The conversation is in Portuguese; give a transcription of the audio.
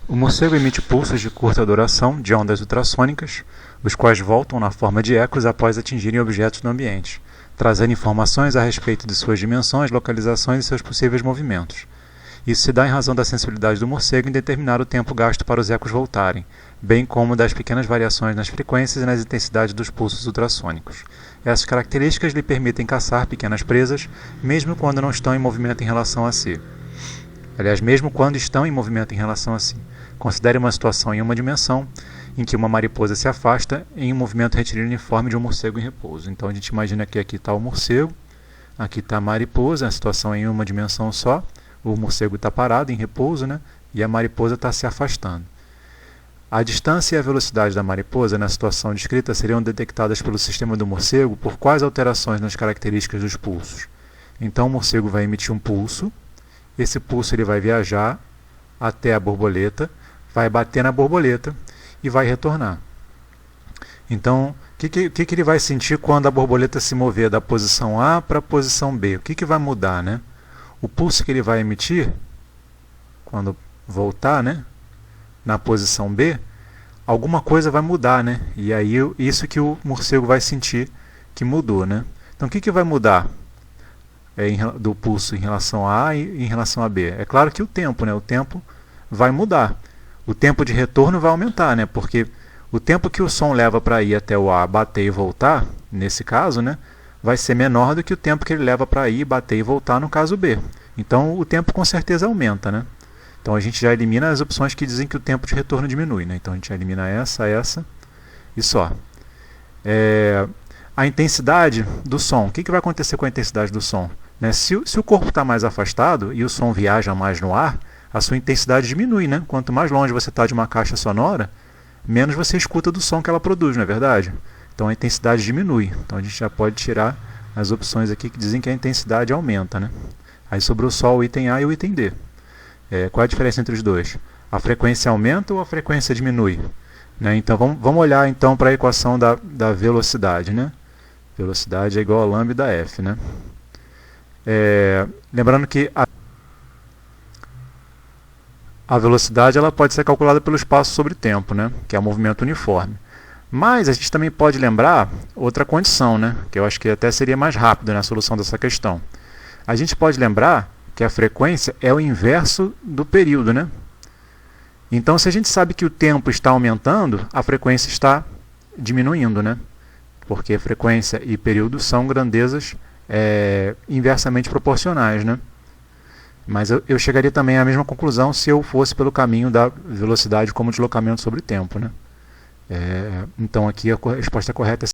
O morcego emite pulsos de curta duração de ondas ultrassônicas, os quais voltam na forma de ecos após atingirem objetos no ambiente, trazendo informações a respeito de suas dimensões, localizações e seus possíveis movimentos. Isso se dá em razão da sensibilidade do morcego em determinar o tempo gasto para os ecos voltarem, bem como das pequenas variações nas frequências e nas intensidades dos pulsos ultrassônicos. Essas características lhe permitem caçar pequenas presas, mesmo quando não estão em movimento em relação a si. Aliás, mesmo quando estão em movimento em relação a si. Considere uma situação em uma dimensão em que uma mariposa se afasta em um movimento retilíneo uniforme de um morcego em repouso. Então a gente imagina que aqui está o morcego, aqui está a mariposa, a situação é em uma dimensão só, o morcego está parado em repouso, né? E a mariposa está se afastando. A distância e a velocidade da mariposa na situação descrita seriam detectadas pelo sistema do morcego por quais alterações nas características dos pulsos. Então o morcego vai emitir um pulso, esse pulso ele vai viajar até a borboleta, vai bater na borboleta e vai retornar. Então, o que ele vai sentir quando a borboleta se mover da posição A para a posição B? O que vai mudar, né? O pulso que ele vai emitir, quando voltar, né, na posição B, alguma coisa vai mudar, né? E aí isso que o morcego vai sentir que mudou, né? Então, o que vai mudar do pulso em relação a A e em relação a B? É claro que o tempo, né? O tempo vai mudar. O tempo de retorno vai aumentar, né? Porque o tempo que o som leva para ir até o A, bater e voltar, nesse caso, né, vai ser menor do que o tempo que ele leva para ir, bater e voltar no caso B. Então o tempo com certeza aumenta, né? Então a gente já elimina as opções que dizem que o tempo de retorno diminui, né? Então a gente já elimina essa e só. A intensidade do som. O que vai acontecer com a intensidade do som? Né? Se o corpo está mais afastado e o som viaja mais no ar, a sua intensidade diminui, né? Quanto mais longe você está de uma caixa sonora, menos você escuta do som que ela produz, não é verdade? Então a intensidade diminui. Então a gente já pode tirar as opções aqui que dizem que a intensidade aumenta, né? Aí sobrou só o item A e o item D. Qual é a diferença entre os dois? A frequência aumenta ou a frequência diminui? Né? Então vamos olhar então para a equação da velocidade, né? Velocidade é igual a lambda F, né? Lembrando que a velocidade ela pode ser calculada pelo espaço sobre tempo, né? Que é o movimento uniforme. Mas a gente também pode lembrar outra condição, né? Que eu acho que até seria mais rápido na solução dessa questão. A gente pode lembrar que a frequência é o inverso do período, né? Então, se a gente sabe que o tempo está aumentando, a frequência está diminuindo, né? Porque frequência e período são grandezas inversamente proporcionais, né? Mas eu chegaria também à mesma conclusão se eu fosse pelo caminho da velocidade como deslocamento sobre tempo, né? Então aqui a resposta correta é